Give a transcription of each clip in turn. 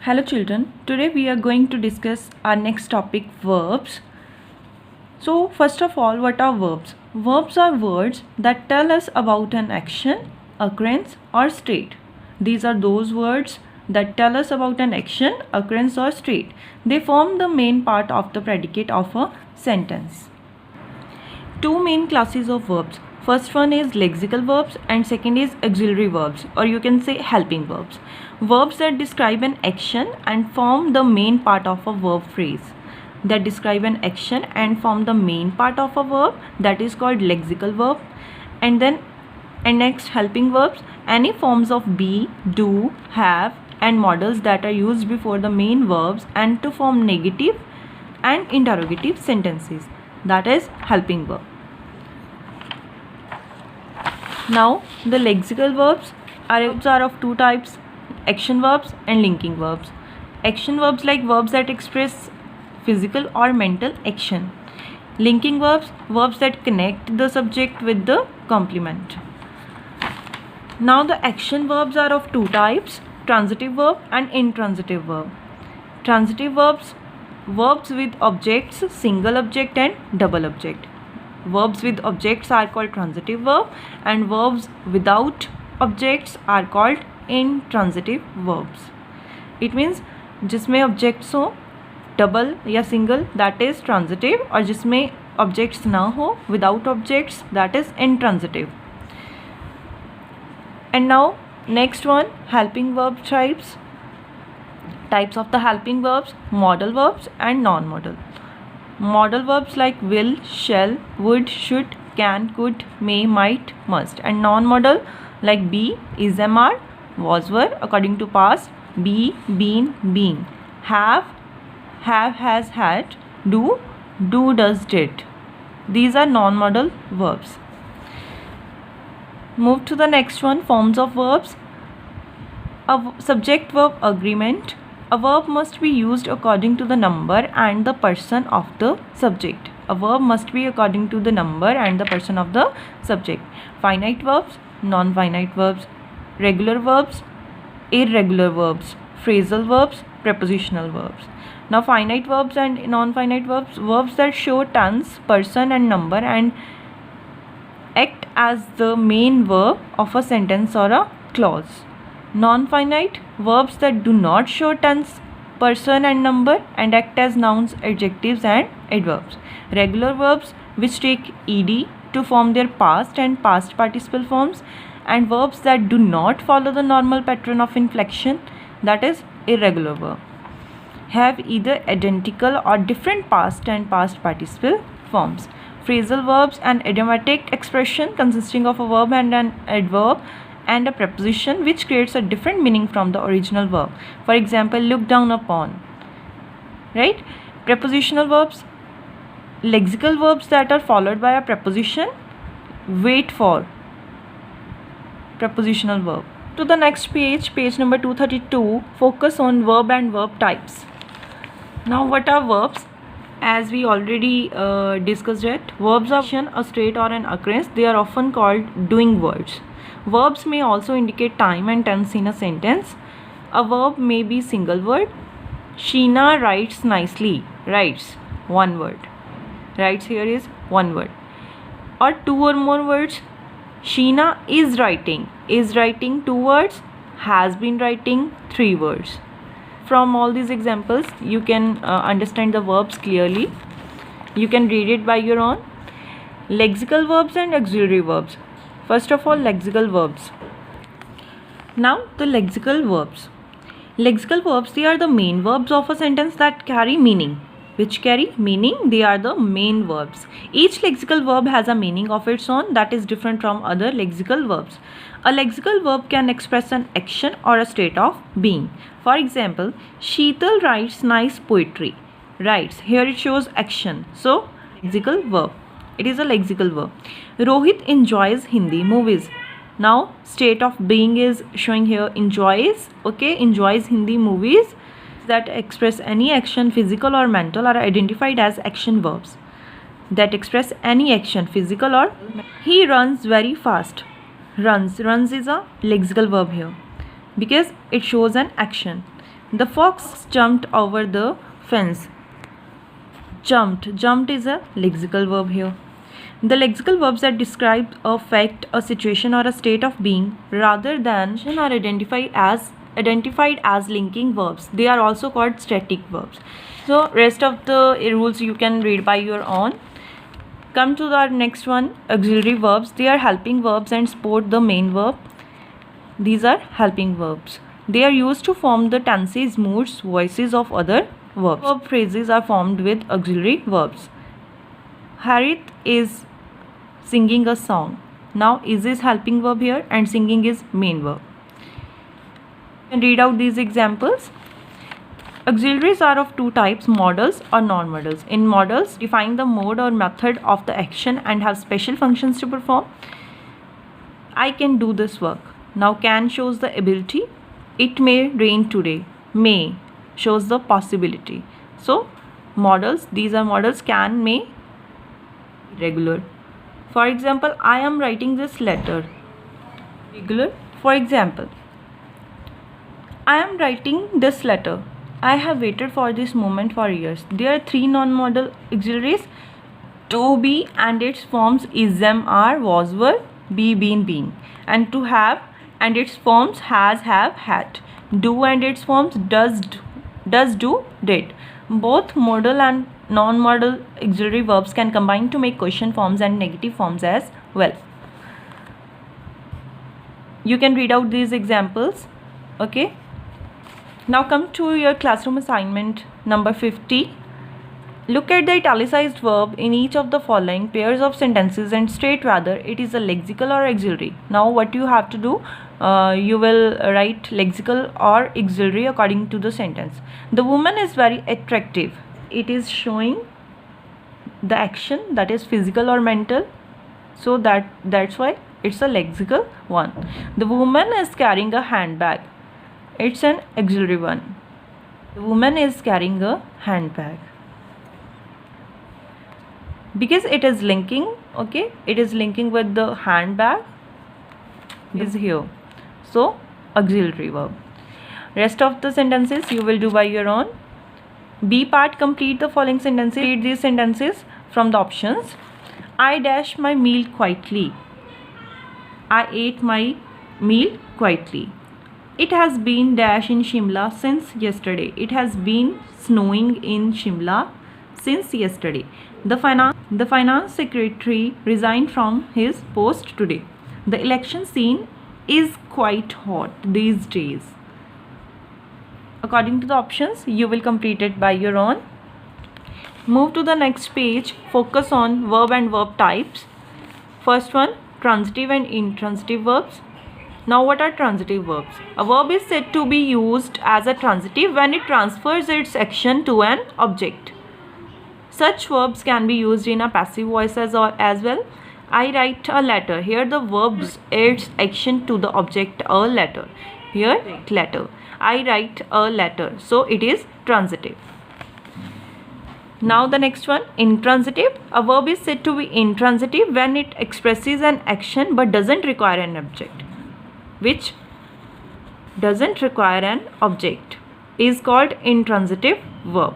Hello children, today we are going to discuss our next topic, verbs. So first of all, what are verbs? Verbs are words that tell us about an action, occurrence or state. These are those words that tell us about an action, occurrence or state. They form the main part of the predicate of a sentence. Two main classes of verbs. First one is lexical verbs and second is auxiliary verbs, or you can say helping verbs. Verbs that describe an action and form the main part of a verb phrase. That describe an action and form the main part of a verb, that is called lexical verb. And next, helping verbs, any forms of be, do, have and modals that are used before the main verbs and to form negative and interrogative sentences, that is helping verb. Now the lexical verbs are of two types, action verbs and linking verbs. Action verbs like verbs that express physical or mental action. Linking verbs, verbs that connect the subject with the complement. Now the action verbs are of two types, transitive verb and intransitive verb. Transitive verbs, verbs with objects, single object and double object. Verbs with objects are called transitive verb and verbs without objects are called intransitive verbs. It means जिसमें objects हो double या single, that is transitive, और जिसमें objects ना हो without objects, that is intransitive. And now next one, helping verb types. Types of the helping verbs, modal verbs and non-modal. Modal verbs like will, shall, would, should, can, could, may, might, must. And non-modal like be, is, am, are, was, were according to past, be, been, being, have, has, had, do, does, did. These are non-modal verbs. Move to the next one, forms of verbs. A subject-verb agreement. A verb must be used according to the number and the person of the subject. A verb must be according to the number and the person of the subject. Finite verbs, non-finite verbs, regular verbs, irregular verbs, phrasal verbs, prepositional verbs. Now finite verbs and non-finite verbs, verbs that show tense, person and number and act as the main verb of a sentence or a clause. Non-finite, verbs that do not show tense, person and number and act as nouns, adjectives and adverbs. Regular verbs which take ed to form their past and past participle forms, and verbs that do not follow the normal pattern of inflection, that is irregular verb, have either identical or different past and past participle forms. Phrasal verbs, an idiomatic expression consisting of a verb and an adverb and a preposition which creates a different meaning from the original verb. For example, look down upon, right? Prepositional verbs, lexical verbs that are followed by a preposition, wait for, prepositional verb. To the next page, page number 232, focus on verb and verb types. Now what are verbs? As we already discussed it, verbs are action, a state or an occurrence. They are often called doing words. Verbs may also indicate time and tense in a sentence. A verb may be single word. Sheena writes nicely. Writes, one word. Writes here is one word. Or two or more words. Sheena is writing. Is writing, two words. Has been writing, three words. From all these examples, you can understand the verbs clearly. You can read it by your own. Lexical verbs and auxiliary verbs. First of all, lexical verbs. Now the lexical verbs. Lexical verbs, they are the main verbs of a sentence that carry meaning. Which carry meaning? They are the main verbs. Each lexical verb has a meaning of its own that is different from other lexical verbs. A lexical verb can express an action or a state of being. For example, Sheetal writes nice poetry. Writes, here it shows action. So, lexical verb. It is a lexical verb. Rohit enjoys Hindi movies. Now, state of being is showing here enjoys. Okay, enjoys Hindi movies that express any action, physical or mental, are identified as action verbs. That express any action, physical or mental. He runs very fast. Runs is a lexical verb here because it shows an action. The fox jumped over the fence. Jumped is a lexical verb here. The lexical verbs that describe a fact, a situation, or a state of being rather than are identified as linking verbs. They are also called static verbs. So rest of the rules you can read by your own. Come to the next one, auxiliary verbs. They are helping verbs and support the main verb. These are helping verbs. They are used to form the tenses, moods, voices of other verbs. Verb phrases are formed with auxiliary verbs. Harith is singing a song. Now is helping verb here and singing is main verb. You can read out these examples. Auxiliaries are of two types, modals or non-modals. In modals, define the mode or method of the action and have special functions to perform. I can do this work. Now can shows the ability. It may rain today. May shows the possibility. So modals, these are modals. Can, may, regular. For example, I am writing this letter. Regular. For example, I am writing this letter. I have waited for this moment for years. There are three non-modal auxiliaries. To be and its forms is, am, are, was, were, be, been, being. And to have and its forms has, have, had. Do and its forms does, do, did. Both modal and non-modal auxiliary verbs can combine to make question forms and negative forms as well. You can read out these examples. Okay. Now come to your classroom assignment number 50. Look at the italicized verb in each of the following pairs of sentences and state whether it is a lexical or auxiliary. Now what you have to do, you will write lexical or auxiliary according to the sentence. The woman is very attractive. It is showing the action, that is physical or mental. So that's why it's a lexical one. The woman is carrying a handbag. It's an auxiliary one. The woman is carrying a handbag. Because it is linking, okay, it is linking with the handbag is here. So auxiliary verb. Rest of the sentences you will do by your own. B part, complete the following sentences. Read these sentences from the options. I dash my meal quietly. I ate my meal quietly. It has been dash in Shimla since yesterday. It has been snowing in Shimla since yesterday. The finance secretary resigned from his post today. The election scene is quite hot these days. According to the options, you will complete it by your own. Move to the next page. Focus on verb and verb types. First one, transitive and intransitive verbs. Now what are transitive verbs? A verb is said to be used as a transitive when it transfers its action to an object. Such verbs can be used in a passive voice as well. I write a letter. Here the verb adds action to the object a letter. Here letter. I write a letter. So it is transitive. Now the next one, intransitive. A verb is said to be intransitive when it expresses an action but doesn't require an object. Which doesn't require an object is called intransitive verb.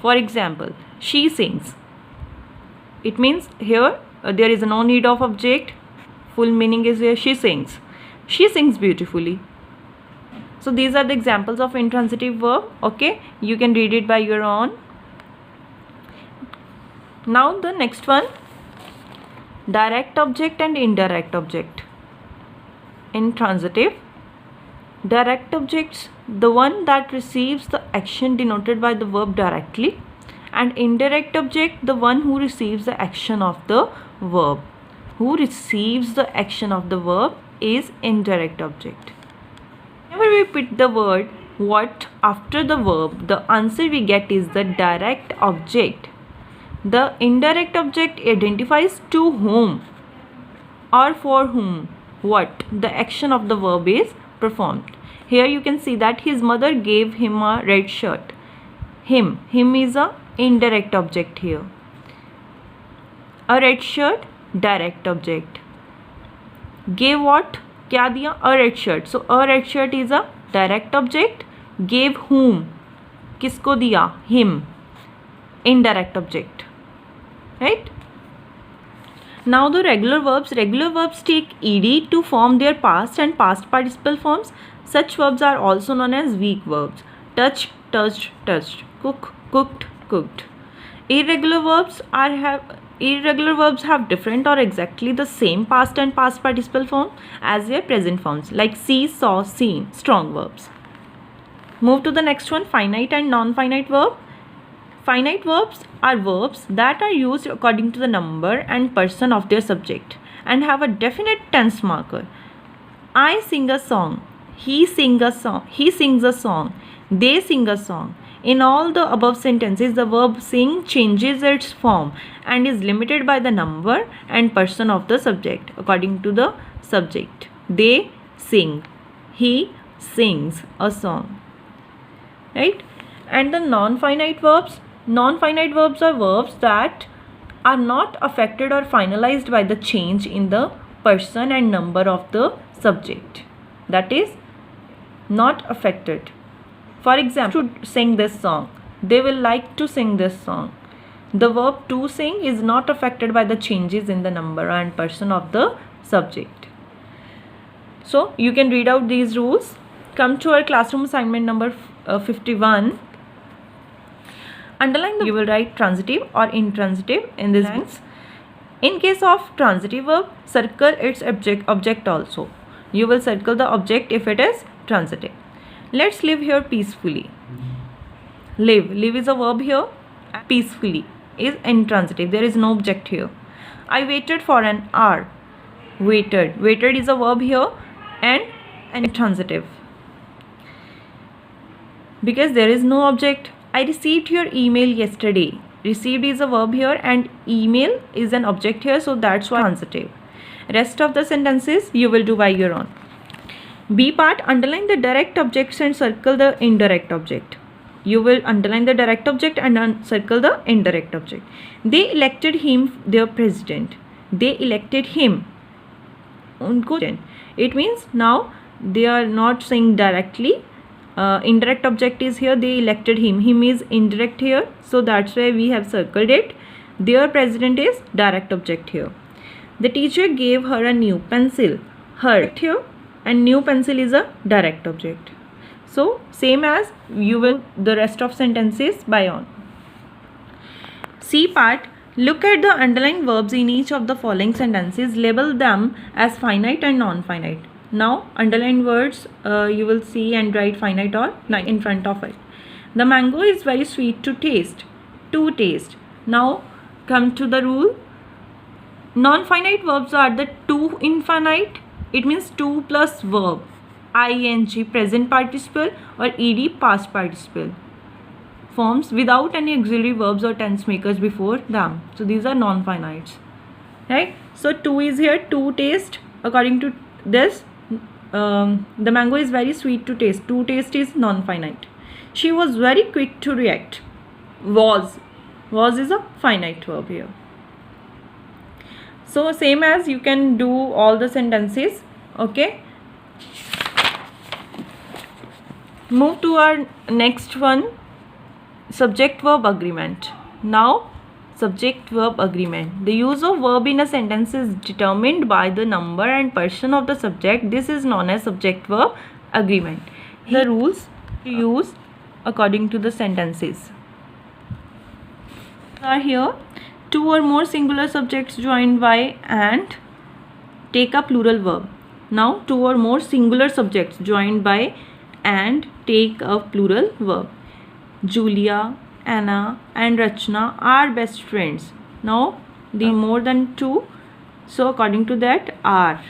For example, she sings. It means here there is no need of object. Full meaning is here she sings. She sings beautifully. So these are the examples of intransitive verb. Okay, you can read it by your own. Now the next one, direct object and indirect object. Intransitive, direct objects, the one that receives the action denoted by the verb directly, and indirect object, the one who receives the action of the verb. Who receives the action of the verb is indirect object. Whenever we put the word what after the verb, the answer we get is the direct object. The indirect object identifies to whom or for whom what the action of the verb is performed. Here you can see that his mother gave him a red shirt. Him is a indirect object here. A red shirt, direct object. Gave what? क्या दिया? A red shirt. So a red shirt is a direct object. gave whom, किसको दिया, him, indirect object, right? Now the regular verbs take ed to form their past and past participle forms. Such verbs are also known as weak verbs. Touch, touched, touched. Cook, cooked, cooked. Irregular verbs have different or exactly the same past and past participle form as their present forms, like see, saw, seen, strong verbs. Move to the next one, finite and non-finite verb. Finite verbs are verbs that are used according to the number and person of their subject and have a definite tense marker. I sing a song, he sings a song, they sing a song. In all the above sentences, the verb sing changes its form and is limited by the number and person of the subject according to the subject. They sing, he sings a song, right? And the non-finite verbs are verbs that are not affected or finalized by the change in the person and number of the subject. That is not affected. For example, to sing this song, they will like to sing this song. The verb to sing is not affected by the changes in the number and person of the subject. So you can read out these rules. Come to our classroom assignment number 51. Underline you will write transitive or intransitive in this sense. In case of transitive verb, circle its object also. You will circle the object if it is transitive. Let's live here peacefully. Live is a verb here. Peacefully is intransitive. There is no object here. I waited for an hour. Waited is a verb here and intransitive because there is no object. I received your email yesterday. Received is a verb here and email is an object here, so that's why transitive. Rest of the sentences you will do by your own. B part, underline the direct objects and circle the indirect object. You will underline the direct object and circle the indirect object. They elected him their president. They elected him. It means now they are not saying directly. Indirect object is here. They elected him. Him is indirect here, so that's why we have circled it. Their president is direct object here. The teacher gave her a new pencil. Her here. And new pencil is a direct object. So same as you will the rest of sentences by on. C part, look at the underlined verbs in each of the following sentences. Label them as finite and non-finite. Now underlined words you will see and write finite or non in front of it. The mango is very sweet to taste. To taste. Now come to the rule. Non-finite verbs are the to infinite. It means to plus verb, ing present participle or ed past participle forms without any auxiliary verbs or tense makers before them. So these are non-finites, right? So to is here, to taste. According to this, the mango is very sweet to taste. To taste is non-finite. She was very quick to react. Was is a finite verb here. So same as you can do all the sentences. Okay. Move to our next one, subject verb agreement. Now subject verb agreement. The use of verb in a sentence is determined by the number and person of the subject. This is known as subject verb agreement. The rules to use according to the sentences are here. Two or more singular subjects joined by and take a plural verb. Now two or more singular subjects joined by and take a plural verb. Julia, Anna and Rachna are best friends. Now the more than two, so according to that are.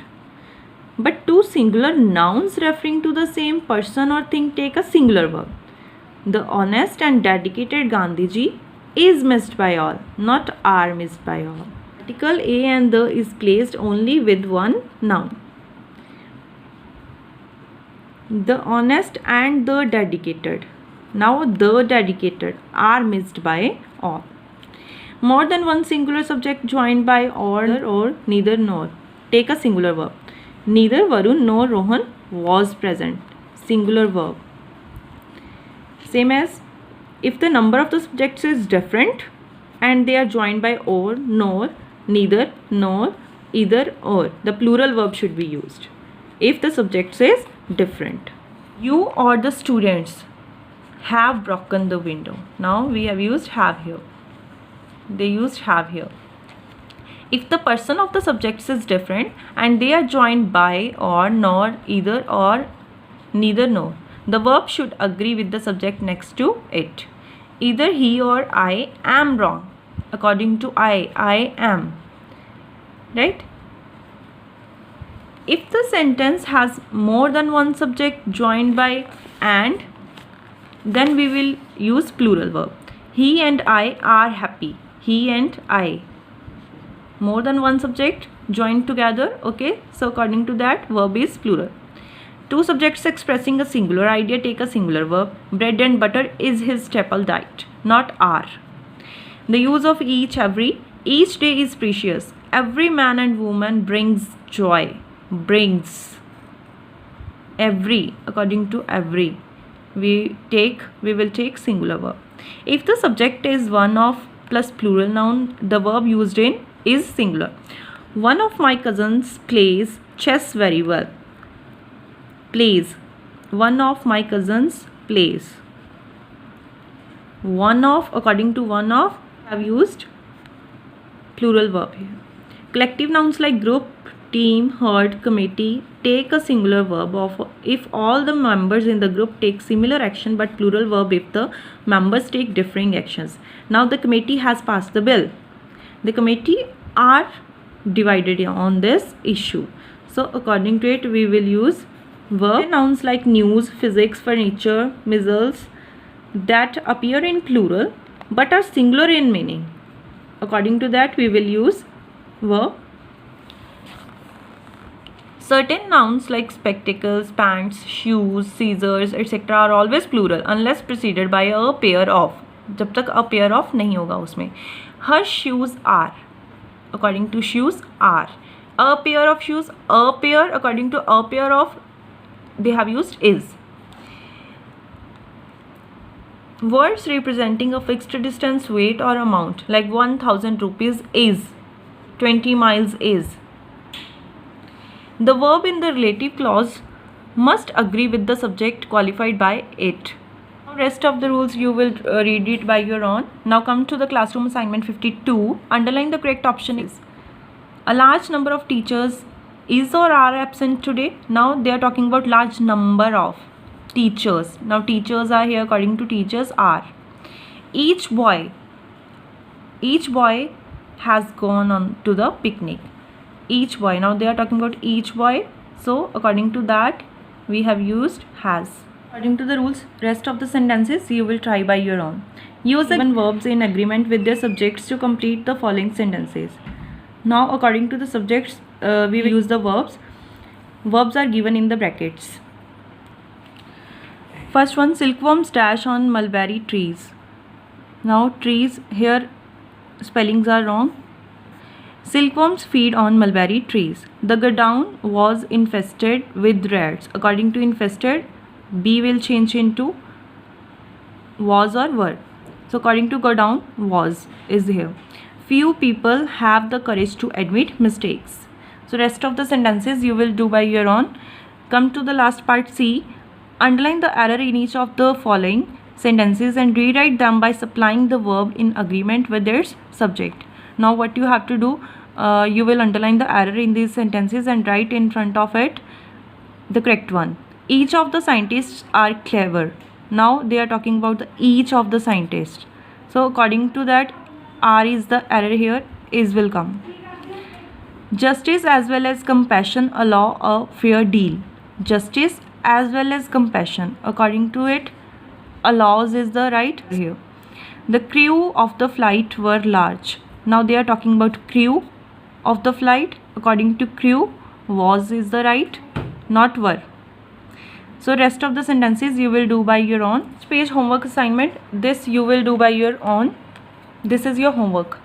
But two singular nouns referring to the same person or thing take a singular verb. The honest and dedicated Gandhiji is missed by all, not are missed by all. Article a and the is placed only with one noun. The honest and the dedicated. Now the dedicated are missed by all. More than one singular subject joined by or neither nor. Take a singular verb. Neither Varun nor Rohan was present. Singular verb. Same as if the number of the subjects is different and they are joined by or, nor, neither, nor, either, or, the plural verb should be used if the subject is different. You or the students have broken the window. Now we have used have here. They used have here. If the person of the subjects is different and they are joined by or, nor, either, or, neither, nor, the verb should agree with the subject next to it. Either he or I am wrong. According to I am. Right? If the sentence has more than one subject joined by and, then we will use plural verb. He and I are happy. He and I. More than one subject joined together. Okay. So according to that, verb is plural. Two subjects expressing a singular idea take a singular verb. Bread and butter is his staple diet, not are. The use of each, every. Each day is precious. Every man and woman brings joy. Brings. Every. According to every, we will take singular verb. If the subject is one of plus plural noun, the verb used in is singular. One of my cousins plays chess very well. Plays. One of my cousins plays. One of, according to one of, have used plural verb here. Collective nouns like group, team, herd, committee take a singular verb of if all the members in the group take similar action, but plural verb if the members take differing actions. Now the committee has passed the bill. The committee are divided on this issue. So according to it, we will use verb. Nouns like news, physics, furniture, missiles that appear in plural but are singular in meaning. According to that, we will use verb. Certain nouns like spectacles, pants, shoes, scissors, etc. are always plural unless preceded by a pair of. जब तक a pair of नहीं होगा उसमें. Her shoes are. According to shoes are. A pair of shoes. A pair. According to a pair of, they have used is. Words representing a fixed distance, weight or amount like 1000 rupees is. 20 miles is. The verb in the relative clause must agree with the subject qualified by it. Rest of the rules you will read it by your own. Now come to the classroom assignment 52. Underline the correct option is. A large number of teachers is or are absent today. Now they are talking about large number of teachers. Now teachers are here. According to teachers are. Each boy has gone on to the picnic. Each boy. Now they are talking about each boy. So according to that, we have used has. According to the rules, rest of the sentences you will try by your own. Use the given verbs in agreement with their subjects to complete the following sentences. Now according to the subjects, we will use the verbs. Verbs are given in the brackets. First one, silkworms dash on mulberry trees. Now trees, here spellings are wrong. Silkworms feed on mulberry trees. The godown was infested with rats. According to infested, B will change into was or were. So according to godown, was is here. Few people have the courage to admit mistakes. So rest of the sentences you will do by your own. Come to the last part, C. Underline the error in each of the following sentences and rewrite them by supplying the verb in agreement with its subject. Now what you have to do, you will underline the error in these sentences and write in front of it the correct one. Each of the scientists are clever. Now they are talking about the each of the scientists. So according to that, R is the error here, is will come. Justice as well as compassion allow a fair deal. Justice as well as compassion. According to it, allows is the right here. The crew of the flight were large. Now they are talking about crew of the flight. According to crew, was is the right, not were. So rest of the sentences you will do by your own. Page homework assignment. This you will do by your own. This is your homework.